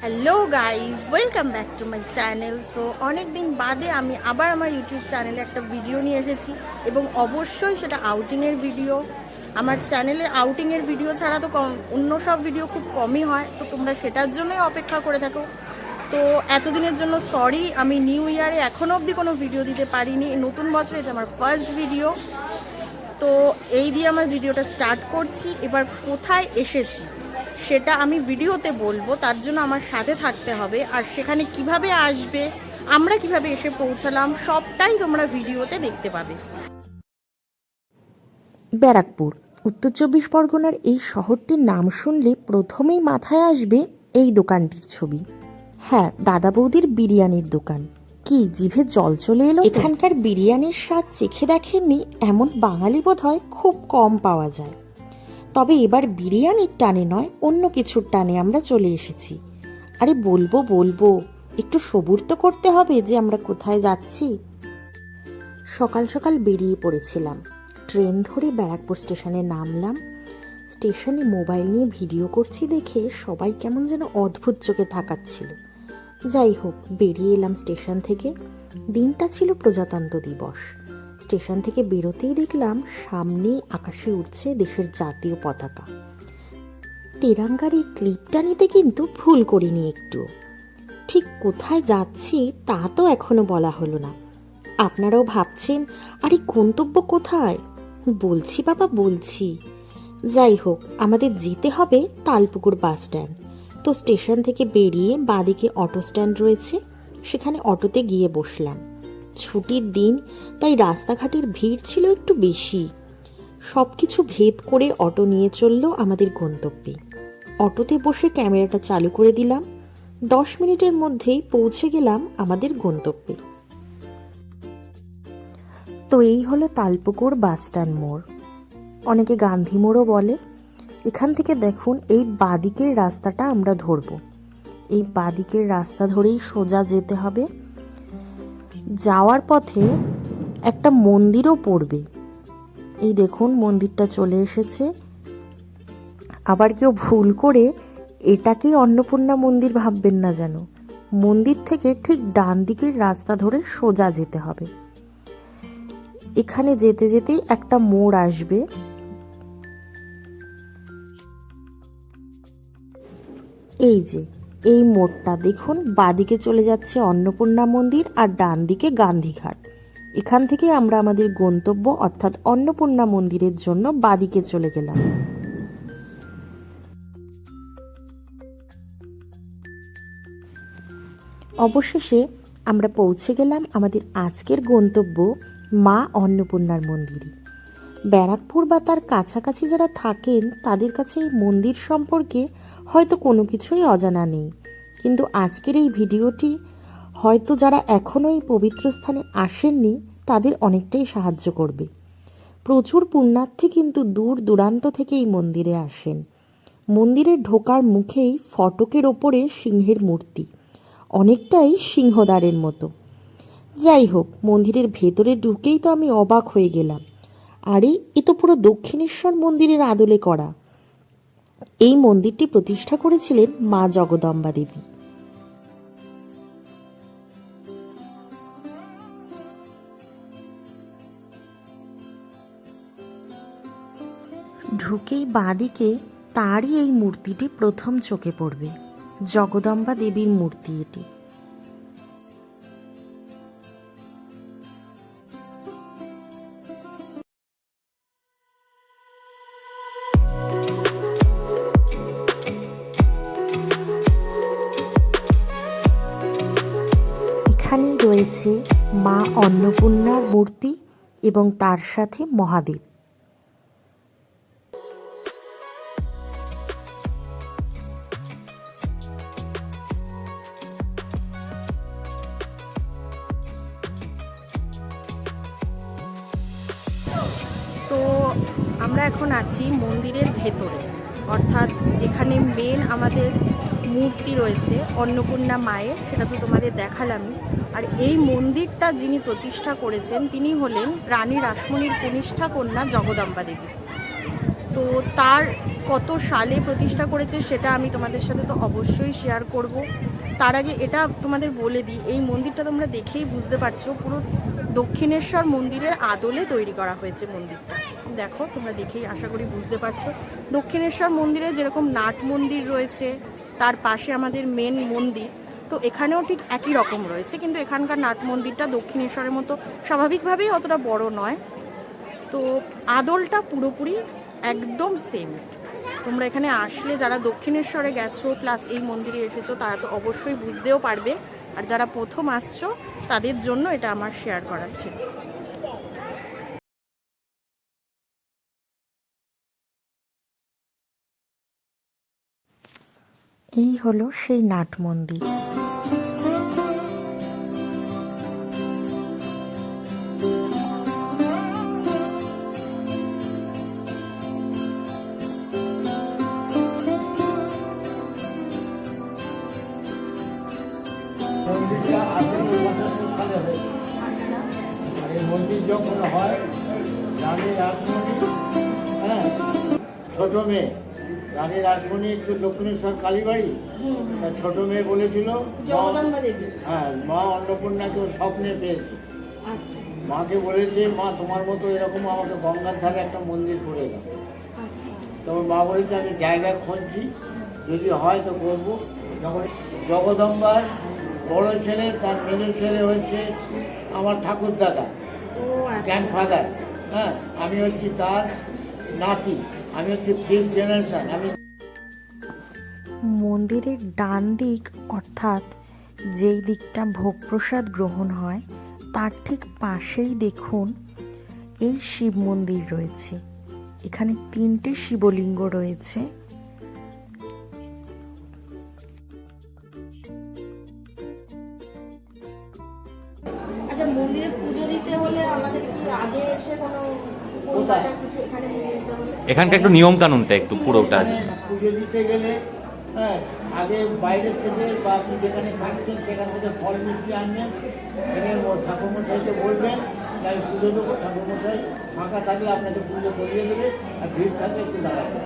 Hello guys, welcome back to my channel. So অনেক দিন বাদে আমি আবার আমার ইউটিউব চ্যানেলে একটা ভিডিও নিয়ে এসেছি এবং অবশ্যই সেটা আউটিংয়ের ভিডিও। আমার চ্যানেলে আউটিংয়ের ভিডিও ছাড়া তো অন্য সব ভিডিও খুব কমই হয়, তো তোমরা সেটার জন্যই অপেক্ষা করে থাকো। তো এতদিনের জন্য সরি, আমি নিউ ইয়ারে এখনও অবধি কোনো ভিডিও দিতে পারিনি। নতুন বছরে এটা আমার ফার্স্ট ভিডিও, তো এই দিয়ে আমার ভিডিওটা স্টার্ট করছি। এবার কোথায় এসেছি সেটা আমি ভিডিওতে বলবো, তার জন্য আমার সাথে থাকতে হবে। আর সেখানে কিভাবে আসবে, আমরা কিভাবে এসে পৌঁছালাম, সবটাই তোমরা ভিডিওতে দেখতে পাবে। ব্যারাকপুর, উত্তর 24 পরগনার এই শহরটির নাম শুনলে প্রথমেই মাথায় আসবে এই দোকানটির ছবি। হ্যাঁ, দাদা বৌদির বিরিয়ানির দোকান। কি জিভে জল চলে এলো। এখানকার বিরিয়ানির স্বাদ চেখে দেখেননি এমন বাঙালি বোধহয় খুব কম পাওয়া যায়। তবে এবার বিরিয়ানির টানে নয়, অন্য কিছুর টানে আমরা চলে এসেছি। আরে বলবো একটু সবুর তো করতে হবে যে আমরা কোথায় যাচ্ছি। সকাল সকাল বেরিয়ে পড়েছিলাম। ট্রেন ধরে ব্যারাকপুর স্টেশনে নামলাম। স্টেশনে মোবাইল নিয়ে ভিডিও করছি দেখে সবাই কেমন যেন অদ্ভুত চোখে তাকাচ্ছিল। যাই হোক, বেরিয়ে এলাম স্টেশন থেকে। দিনটা ছিল প্রজাতন্ত্র দিবস। স্টেশন থেকে বেরোতেই দেখলাম সামনে আকাশে উঠছে দেশের জাতীয় পতাকা। তেরাঙ্গার এই ক্লিপটা নিতে কিন্তু ভুল করিনি একটু। ঠিক কোথায় যাচ্ছি তা তো এখনো বলা হলো না। আপনারাও ভাবছেন আরে গন্তব্য কোথায়? বলছি বাবা, বলছি। যাই হোক, আমাদের যেতে হবে তালপুকুর বাস স্ট্যান্ড। তো স্টেশন থেকে বেরিয়ে বাঁদিকে অটো স্ট্যান্ড রয়েছে, সেখানে অটোতে গিয়ে বসলাম। ছুটির দিন, তাই রাস্তাঘাটের ভিড় ছিল একটু বেশি। সব কিছু ভেদ করে অটো নিয়ে চললো আমাদের গন্তব্যে। অটোতে বসে ক্যামেরাটা চালু করে দিলাম। 10 মিনিটের মধ্যেই পৌঁছে গেলাম আমাদের গন্তব্যে। তো এই হলো তালপুকুর বাস স্ট্যান্ড মোড়, অনেকে গান্ধী মোড়ও বলে। এখান থেকে দেখুন এই বাঁদিকের রাস্তাটা আমরা ধরব। এই বাঁদিকের রাস্তা ধরেই সোজা যেতে হবে। যাওয়ার পথে একটা মন্দিরও পড়বে। এই দেখুন মন্দিরটা চলে এসেছে। আবার কেউ ভুল করে এটাকেই অন্নপূর্ণা মন্দির ভাববেন না যেন। মন্দির থেকে ঠিক ডান দিকের রাস্তা ধরে সোজা যেতে হবে। এখানে যেতে যেতেই একটা মোড় আসবে। এই যে এই মোড়টা দেখুন, বাঁদিকে চলে যাচ্ছে অন্নপূর্ণা মন্দির আর ডান দিকে গান্ধীঘাট। এখান থেকে আমরা আমাদের গন্তব্য অর্থাৎ অন্নপূর্ণা মন্দিরের জন্য বাঁদিকে চলে গেলাম। অবশেষে আমরা পৌঁছে গেলাম আমাদের আজকের গন্তব্য মা অন্নপূর্ণার মন্দিরে। ব্যারাকপুর বা তার কাছাকাছি যারা থাকেন তাদের কাছে এই মন্দির সম্পর্কে হয়তো কোনো কিছুই অজানা নেই, কিন্তু আজকের এই ভিডিওটি হয়তো যারা এখনও এই পবিত্র স্থানে আসেননি তাদের অনেকটাই সাহায্য করবে। প্রচুর পুণ্যার্থী কিন্তু দূর দূরান্ত থেকে এই মন্দিরে আসেন। মন্দিরে ঢোকার মুখেই ফটকের ওপরে সিংহের মূর্তি, অনেকটাই সিংহদ্বারের মতো। যাই হোক, মন্দিরের ভেতরে ঢুকেই তো আমি অবাক হয়ে গেলাম। আরে এ তো পুরো দক্ষিণেশ্বর মন্দিরের আদলে করা। এই মন্দিরটি প্রতিষ্ঠা করেছিলেন মা জগদম্বা দেবী। ঢুকেই বাঁদিকে তারই এই মূর্তিটি প্রথম চোখে পড়বে। জগদম্বা দেবীর মূর্তি এটি। এখানেই রয়েছে মা অন্নপূর্ণার মূর্তি এবং তার সাথে মহাদেব। তো আমরা এখন আছি মন্দিরের ভেতরে, অর্থাৎ যেখানে মেন আমাদের মূর্তি রয়েছে অন্নপূর্ণা মায়ের, সেটা তো তোমাদের দেখালামই। আর এই মন্দিরটা যিনি প্রতিষ্ঠা করেছেন তিনি হলেন রানী রাসমণির কনিষ্ঠা কন্যা জগদম্বা দেবী। তো তার কত সালে প্রতিষ্ঠা করেছে সেটা আমি তোমাদের সাথে তো অবশ্যই শেয়ার করব। তার আগে এটা তোমাদের বলে দিই, এই মন্দিরটা তোমরা দেখেই বুঝতে পারছো পুরো দক্ষিণেশ্বর মন্দিরের আদলে তৈরি করা হয়েছে মন্দিরটা। দেখো তোমরা দেখেই আশা করি বুঝতে পারছো। দক্ষিণেশ্বর মন্দিরে যেরকম নাট মন্দির রয়েছে, তার পাশে আমাদের মেন মন্দির, তো এখানেও ঠিক একই রকম রয়েছে, কিন্তু এখানকার নাট মন্দিরটা দক্ষিণেশ্বরের মতো স্বাভাবিকভাবেই অতটা বড় নয়। তো আদলটা পুরোপুরি একদম সেম। তোমরা এখানে আসলে যারা দক্ষিণেশ্বরে গেছো প্লাস এই মন্দিরে এসেছো তারা তো অবশ্যই বুঝতেও পারবে, আর যারা প্রথম আসছো তাদের জন্য এটা আমার শেয়ার করার ছিল। এই হলো সেই নাট মন্দির। মন্দিরটা 1875 সালে হয়েছে। আর এই মন্দির যখন হয় রানী রাসমণি, হ্যাঁ, ছোট মেয়ে রানী রাসমণি একটু দক্ষিণেশ্বর কালীবাড়ি, তার ছোট মেয়ে বলেছিল হ্যাঁ মা অন্নপূর্ণাকে স্বপ্নে পেয়েছে। মাকে বলেছে মা তোমার মতো এরকম আমাকে গঙ্গার ধারে একটা মন্দির করে দাও। তখন মা বলেছে আমি জায়গা খুঁজছি, যদি হয় তো করবো। যখন জগদম্বার বড় ছেলে তার মেজর ছেলে হচ্ছে আমার ঠাকুর দাদা, গ্র্যান্ডফাদার, হ্যাঁ, আমি হচ্ছি তার নাতি, আমি হচ্ছি 5th জেনারেশন। আমি মন্দিরের ডান দিক অর্থাৎ যেই দিকটা ভোগ প্রসাদ গ্রহণ হয় তার ঠিক পাশেই দেখুন এই শিব মন্দির রয়েছে। এখানে 3টে শিবলিঙ্গ রয়েছে। আচ্ছা, মন্দিরে পুজো দিতে হলে আমাদের কি আগে এসে কোনো কিছু এখানে পুজো দিতে হলে? এখানকার একটু নিয়ম কানুনটা একটু পুরোটা। এখানে পুজো দিতে গেলে হ্যাঁ আগে বাইরের থেকে বা আপনি যেখানে থাকছেন সেখান থেকে ফল মিষ্টি আনবেন, এনে ঠাকুরমশাইকে বলবেন তাই পুজো দেবো। ঠাকুরমশাই ফাঁকা থাকলে আপনাকে পুজো করিয়ে দেবে, আর ভিড় থাকলে একটু দাঁড়াবে।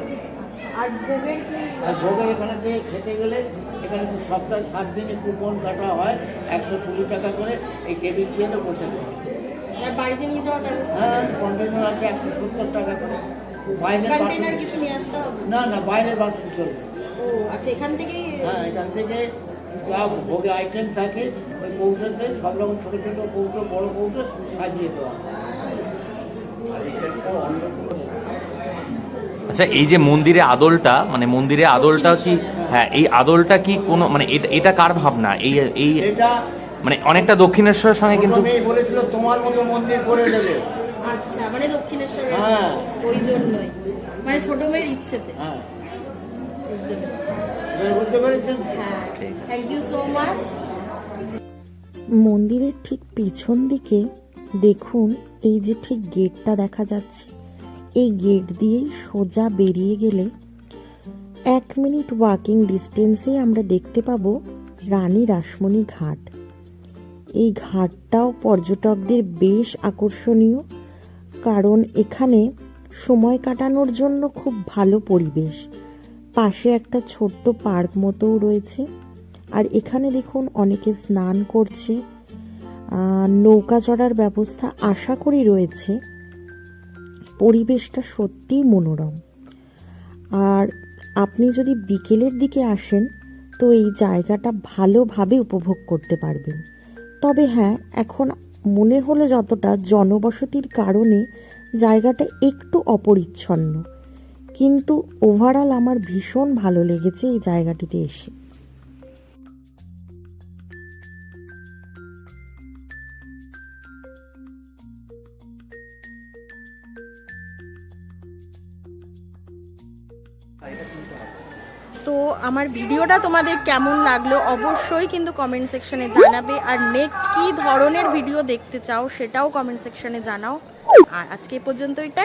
আর ভোগের কি? আর ভোগের এখানে থেকে খেতে গেলে এখানে তো সপ্তাহে 7 দিনে কুপন কাটা হয় 120 টাকা করে, এই টেবিল চেয়ারে বসে দেবে। আর বাড়িতে নিয়ে যাওয়ার ব্যবস্থা? হ্যাঁ, কন্টেনার আছে 170 টাকা করে। বাইরের কন্টেনার বাসন কিছু নিয়ে আসতে হবে? না না, বাইরের বাসন চলবে। ও আচ্ছা, এখান থেকেই? হ্যাঁ, এখান থেকে যা ভোগে আইটেম থাকে ওই কৌটোতে সব রকম ছোটো ছোটো কৌটো, বড় কৌটো সাজিয়ে দেওয়া হয়। আর এটা সব অন্নপূর্ণা। আচ্ছা, এই যে মন্দিরে আদলটা, মানে মন্দিরে আদলটা কি, হ্যাঁ এই আদলটা কি কোনো মানে এটা কার ভাবনা? এই এই এটা মানে অনেকটা দক্ষিণেশ্বরের সঙ্গে কিন্তু মেয়ে বলেছিল তোমার মতো মন্দির করে দেবে। আচ্ছা, মানে দক্ষিণেশ্বরের হ্যাঁ। ওই জন্যই, মানে ছোট মেয়ের ইচ্ছেতে। হ্যাঁ, বুঝতে পেরেছি। এবার বুঝতে পেরেছেন? হ্যাঁ, থ্যাংক ইউ সো মাচ। মন্দিরের ঠিক পেছন দিকে দেখুন এই যে ঠিক গেটটা দেখা যাচ্ছে, এই গেট দিয়েই সোজা বেরিয়ে গেলে 1 মিনিট ওয়াকিং ডিস্টেন্সে আমরা দেখতে পাবো রানী রাসমণি ঘাট। এই ঘাটটাও পর্যটকদের বেশ আকর্ষণীয়, কারণ এখানে সময় কাটানোর জন্য খুব ভালো পরিবেশ। পাশে একটা ছোট্ট পার্ক মতোও রয়েছে, আর এখানে দেখুন অনেকে স্নান করছে, নৌকা চড়ার ব্যবস্থা আশা করি রয়েছে। পরিবেশটা সত্যিই মনোরম। আর আপনি যদি বিকেলের দিকে আসেন তো এই জায়গাটা ভালোভাবে উপভোগ করতে পারবেন। তবে হ্যাঁ, এখন মনে হলো যতটা জনবসতির কারণে জায়গাটা একটু অপরিচ্ছন্ন, কিন্তু ওভারঅল আমার ভীষণ ভালো লেগেছে এই জায়গাটিতে এসে। তো আমার ভিডিওটা তোমাদের কেমন লাগলো অবশ্যই কিন্তু কমেন্ট সেকশনে জানাবে, আর নেক্সট কী ধরনের ভিডিও দেখতে চাও সেটাও কমেন্ট সেকশনে জানাও। আর আজকে এই পর্যন্তই।